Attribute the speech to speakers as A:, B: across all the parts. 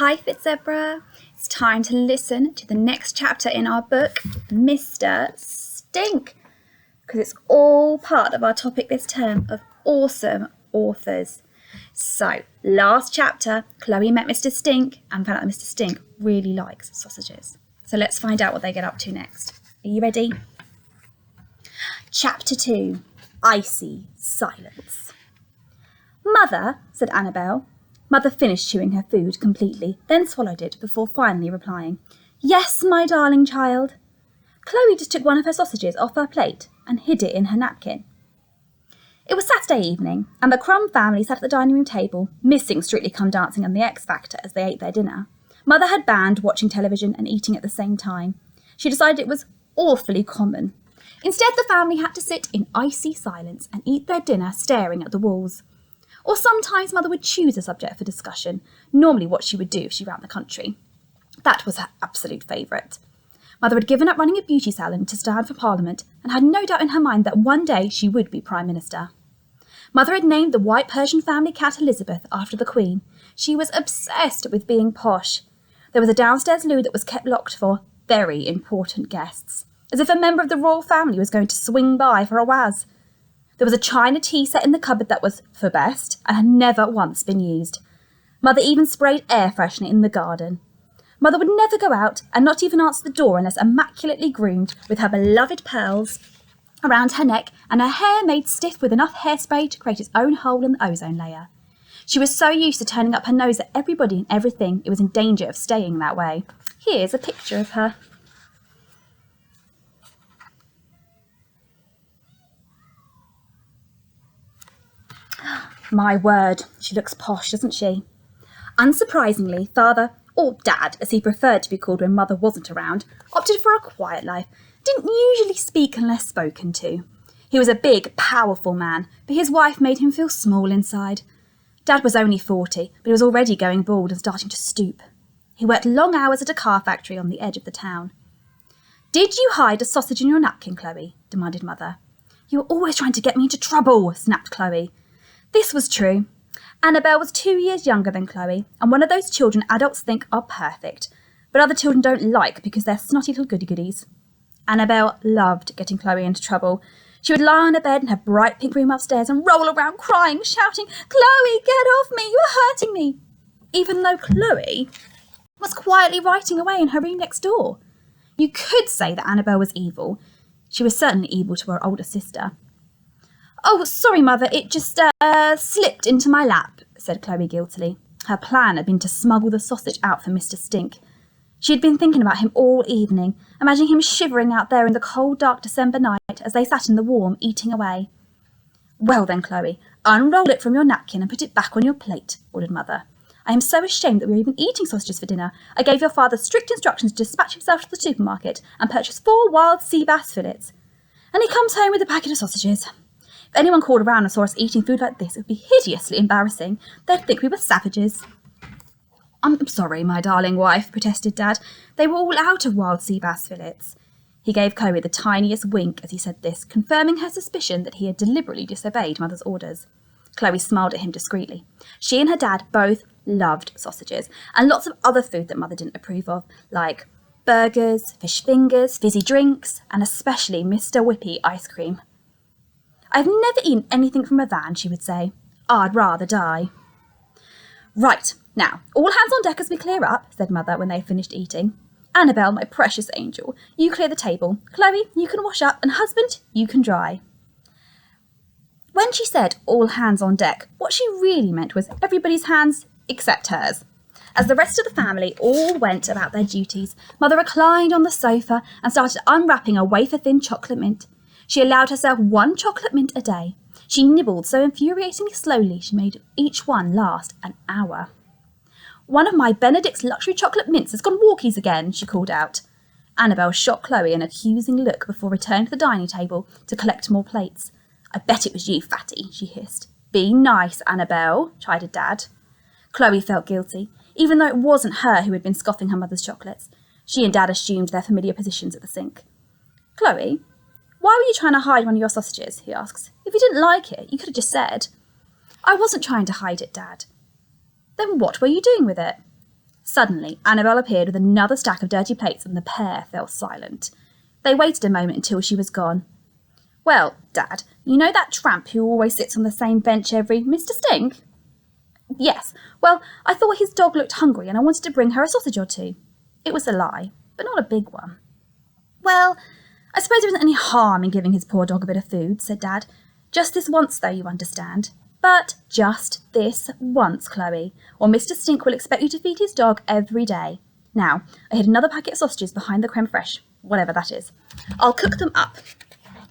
A: Hi Fitzzebra, it's time to listen to the next chapter in our book, Mr. Stink, because it's all part of our topic this term of awesome authors. So, last chapter, Chloe met Mr. Stink and found out that Mr. Stink really likes sausages. So let's find out what they get up to next. Are you ready? Chapter 2, Icy Silence. Mother, said Annabel. Mother finished chewing her food completely, then swallowed it before finally replying, Yes, my darling child. Chloe just took one of her sausages off her plate and hid it in her napkin. It was Saturday evening, and the Crumb family sat at the dining room table, missing Strictly Come Dancing and the X Factor as they ate their dinner. Mother had banned watching television and eating at the same time. She decided it was awfully common. Instead, the family had to sit in icy silence and eat their dinner staring at the walls. Or sometimes Mother would choose a subject for discussion, normally what she would do if she ran the country. That was her absolute favourite. Mother had given up running a beauty salon to stand for Parliament and had no doubt in her mind that one day she would be Prime Minister. Mother had named the white Persian family cat Elizabeth after the Queen. She was obsessed with being posh. There was a downstairs loo that was kept locked for very important guests, as if a member of the royal family was going to swing by for a waz. There was a china tea set in the cupboard that was for best and had never once been used. Mother even sprayed air freshener in the garden. Mother would never go out and not even answer the door unless immaculately groomed with her beloved pearls around her neck and her hair made stiff with enough hairspray to create its own hole in the ozone layer. She was so used to turning up her nose at everybody and everything, it was in danger of staying that way. Here's a picture of her. My word, she looks posh, doesn't she? Unsurprisingly, Father, or Dad, as he preferred to be called when Mother wasn't around, opted for a quiet life, didn't usually speak unless spoken to. He was a big, powerful man, but his wife made him feel small inside. Dad was only 40, but he was already going bald and starting to stoop. He worked long hours at a car factory on the edge of the town. Did you hide a sausage in your napkin, Chloe? Demanded Mother. You're always trying to get me into trouble, snapped Chloe. This was true. Annabel was 2 years younger than Chloe, and one of those children adults think are perfect, but other children don't like because they're snotty little goody-goodies. Annabel loved getting Chloe into trouble. She would lie on her bed in her bright pink room upstairs and roll around crying, shouting, Chloe, get off me, you're hurting me, even though Chloe was quietly writing away in her room next door. You could say that Annabel was evil. She was certainly evil to her older sister. Oh, sorry, Mother, it just slipped into my lap, said Chloe guiltily. Her plan had been to smuggle the sausage out for Mr. Stink. She had been thinking about him all evening, imagining him shivering out there in the cold, dark December night as they sat in the warm, eating away. Well then, Chloe, unroll it from your napkin and put it back on your plate, ordered Mother. I am so ashamed that we are even eating sausages for dinner. I gave your father strict instructions to dispatch himself to the supermarket and purchase 4 wild sea bass fillets. And he comes home with a packet of sausages. If anyone called around and saw us eating food like this, it would be hideously embarrassing. They'd think we were savages. I'm sorry, my darling wife, protested Dad. They were all out of wild sea bass fillets. He gave Chloe the tiniest wink as he said this, confirming her suspicion that he had deliberately disobeyed Mother's orders. Chloe smiled at him discreetly. She and her dad both loved sausages, and lots of other food that Mother didn't approve of, like burgers, fish fingers, fizzy drinks, and especially Mr. Whippy ice cream. I've never eaten anything from a van, she would say. I'd rather die. Right, now, all hands on deck as we clear up, said Mother when they finished eating. Annabel, my precious angel, you clear the table. Chloe, you can wash up, and husband, you can dry. When she said all hands on deck, what she really meant was everybody's hands except hers. As the rest of the family all went about their duties, Mother reclined on the sofa and started unwrapping a wafer-thin chocolate mint. She allowed herself 1 chocolate mint a day. She nibbled so infuriatingly slowly she made each one last an hour. One of my Benedict's luxury chocolate mints has gone walkies again, she called out. Annabel shot Chloe an accusing look before returning to the dining table to collect more plates. I bet it was you, fatty, she hissed. Be nice, Annabel, chided Dad. Chloe felt guilty, even though it wasn't her who had been scoffing her mother's chocolates. She and Dad assumed their familiar positions at the sink. Chloe, why were you trying to hide one of your sausages? He asks. If you didn't like it, you could have just said. I wasn't trying to hide it, Dad. Then what were you doing with it? Suddenly, Annabel appeared with another stack of dirty plates and the pair fell silent. They waited a moment until she was gone. "Well, Dad, you know that tramp who always sits on the same bench every Mr. Stink?" "Yes. Well, I thought his dog looked hungry and I wanted to bring her a sausage or two." It was a lie, but not a big one. "Well, I suppose there isn't any harm in giving his poor dog a bit of food," said Dad. "Just this once, though, you understand. But just this once, Chloe, or Mr. Stink will expect you to feed his dog every day. Now, I hid another packet of sausages behind the creme fraiche, whatever that is. I'll cook them up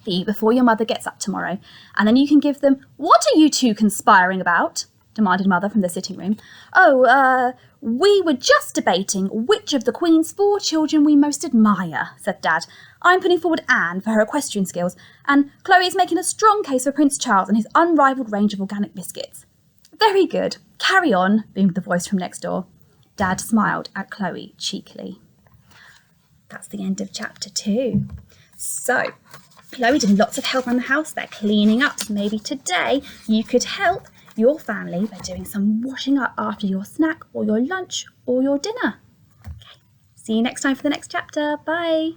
A: for you before your mother gets up tomorrow, and then you can give them—" "What are you two conspiring about?" demanded Mother from the sitting room. "Oh, we were just debating which of the Queen's 4 children we most admire," said Dad. "I'm putting forward Anne for her equestrian skills, and Chloe is making a strong case for Prince Charles and his unrivalled range of organic biscuits." "Very good. Carry on," boomed the voice from next door. Dad smiled at Chloe cheekily. That's the end of chapter 2. So, Chloe did lots of help around the house. They're cleaning up, so maybe today you could help your family by doing some washing up after your snack or your lunch or your dinner. Okay, see you next time for the next chapter. Bye.